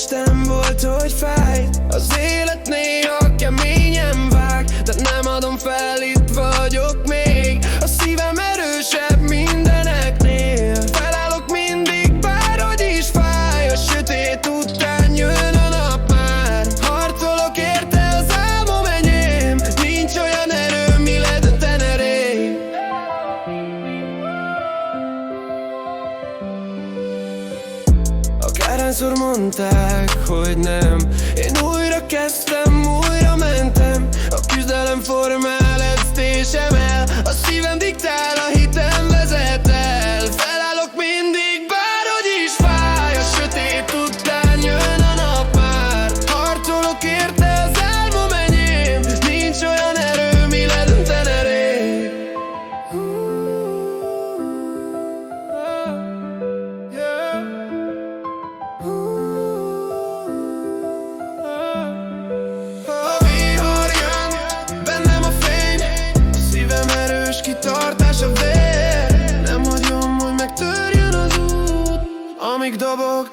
Éreztem volt, hogy fáj. Az élet néha keményen vág, de nem adom fel, itt vagyok még. A szívem erősebb mindeneknél. Felállok mindig, bárhogy is fáj. A sötét után jön a nap már. Harcolok érte, az álmom enyém. Nincs olyan erő, mi ledöntene rég. Akárhányszor mondták, hogy nem, én újra kezdtem, újra mentem. A küzdelem formál, ezt emel. A szívem diktál, a hitem vezet el. Felállok mindig, bárhogy is fáj. A sötét után jön a nap már. Harcolok érte, az álmom enyém. Nincs olyan erő, mi ledöntene rég. Kitartás a vér, nem hagyom, hogy megtörjön az út. Amíg dobog,